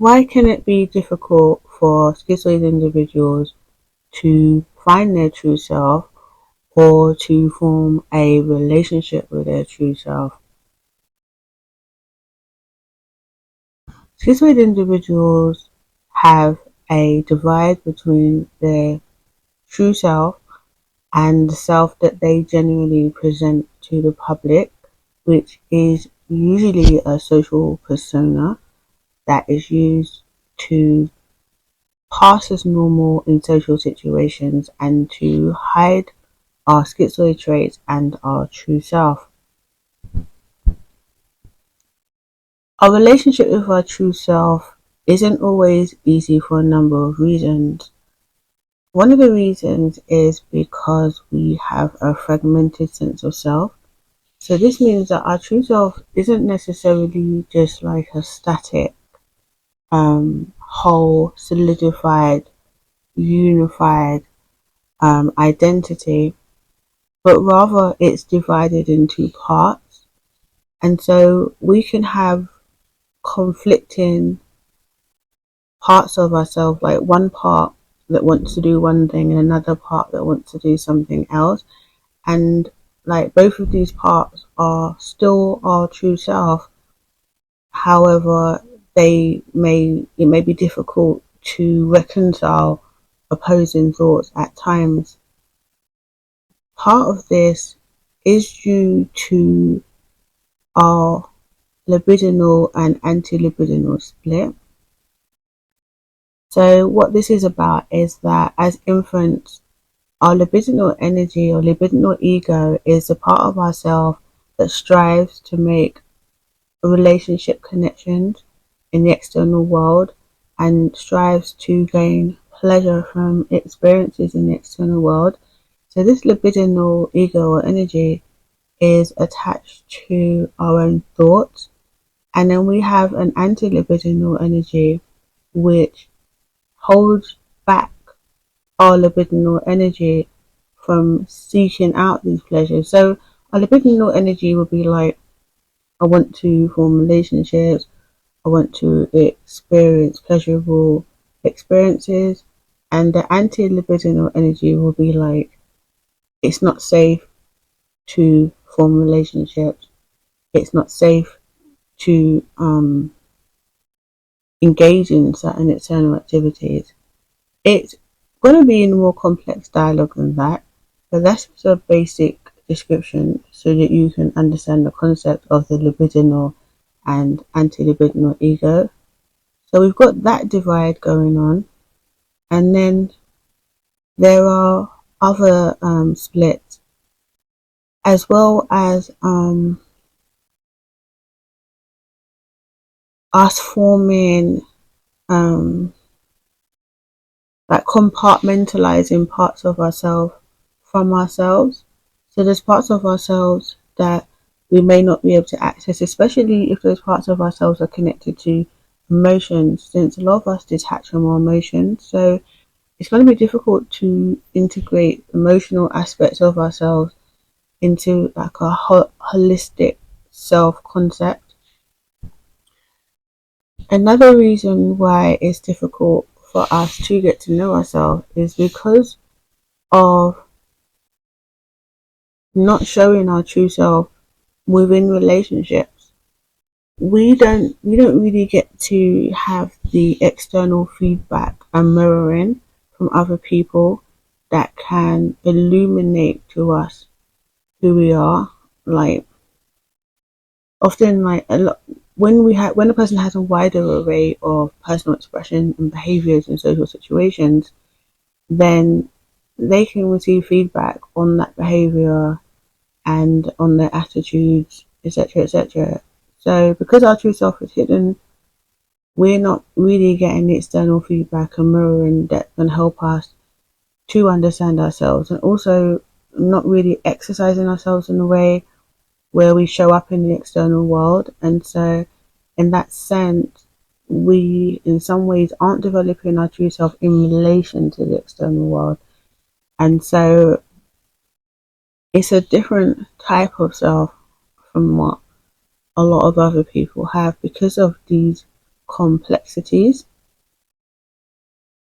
Why can it be difficult for schizoid individuals to find their true self or to form a relationship with their true self? Schizoid individuals have a divide between their true self and the self that they genuinely present to the public, which is usually a social persona that is used to pass as normal in social situations and to hide our schizoid traits and our true self. Our relationship with our true self isn't always easy for a number of reasons. One of the reasons is because we have a fragmented sense of self. So this means that our true self isn't necessarily just like a static, whole, solidified, unified identity, but rather it's divided into parts. And so we can have conflicting parts of ourselves, like one part that wants to do one thing and another part that wants to do something else. And like both of these parts are still our true self. However, it may be difficult to reconcile opposing thoughts at times. Part of this is due to our libidinal and anti-libidinal split. So what this is about is that as infants, our libidinal energy or libidinal ego is a part of ourselves that strives to make relationship connections in the external world and strives to gain pleasure from experiences in the external world. So this libidinal ego or energy is attached to our own thoughts. And then we have an anti-libidinal energy which holds back our libidinal energy from seeking out these pleasures. So our libidinal energy would be like, I want to form relationships, I want to experience pleasurable experiences, and the anti-libidinal energy will be like, it's not safe to form relationships, it's not safe to engage in certain external activities. It's going to be in a more complex dialogue than that, but that's just a basic description so that you can understand the concept of the libidinal and anti-libidinal ego. So we've got that divide going on, and then there are other splits as well as us forming like compartmentalizing parts of ourselves from ourselves. So there's parts of ourselves that we may not be able to access, especially if those parts of ourselves are connected to emotions, since a lot of us detach from our emotions. So it's going to be difficult to integrate emotional aspects of ourselves into like a holistic self concept. Another reason why it's difficult for us to get to know ourselves is because of not showing our true self within relationships. We don't really get to have the external feedback and mirroring from other people that can illuminate to us who we are. Like often, like a lot when a person has a wider array of personal expression and behaviors in social situations, then they can receive feedback on that behavior and on their attitudes, etc., etc. So because our true self is hidden, we're not really getting the external feedback and mirroring that can help us to understand ourselves, and also not really exercising ourselves in a way where we show up in the external world. And so in that sense, we in some ways aren't developing our true self in relation to the external world. And so it's a different type of self from what a lot of other people have because of these complexities.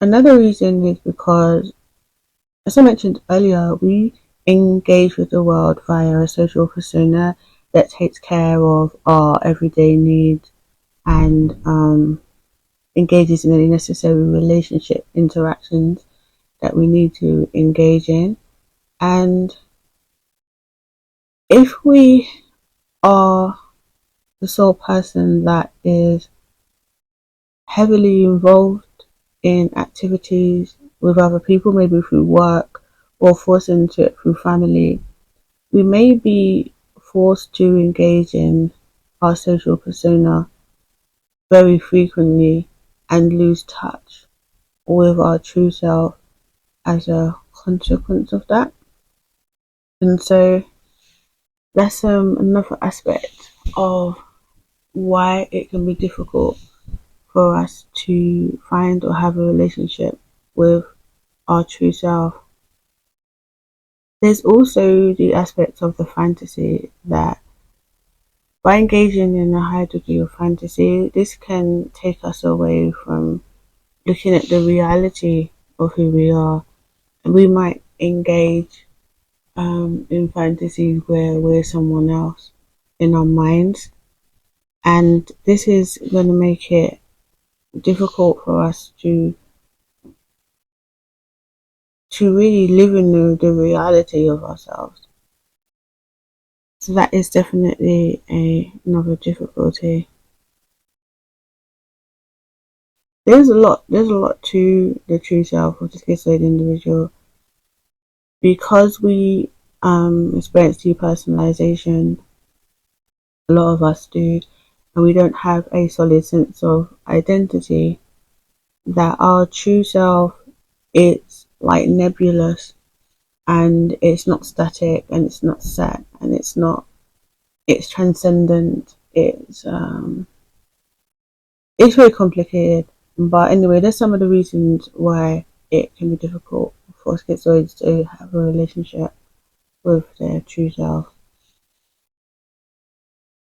Another reason is because, as I mentioned earlier, we engage with the world via a social persona that takes care of our everyday needs and engages in any necessary relationship interactions that we need to engage in. And if we are the sole person that is heavily involved in activities with other people, maybe through work or forced into it through family, we may be forced to engage in our social persona very frequently and lose touch with our true self as a consequence of that. And so that's another aspect of why it can be difficult for us to find or have a relationship with our true self. There's also the aspect of the fantasy that by engaging in a high degree of fantasy, this can take us away from looking at the reality of who we are. And we might engage in fantasies where we're someone else in our minds. And this is going to make it difficult for us to really live in the reality of ourselves. So that is definitely another difficulty. There's a lot to the true self of the schizoid individual because we experience depersonalization. A lot of us do, and we don't have a solid sense of identity. That our true self, it's like nebulous, and it's not static, and it's not set, and it's transcendent. It's very complicated. But anyway, there's some of the reasons why it can be difficult for schizoids to have a relationship with their true self.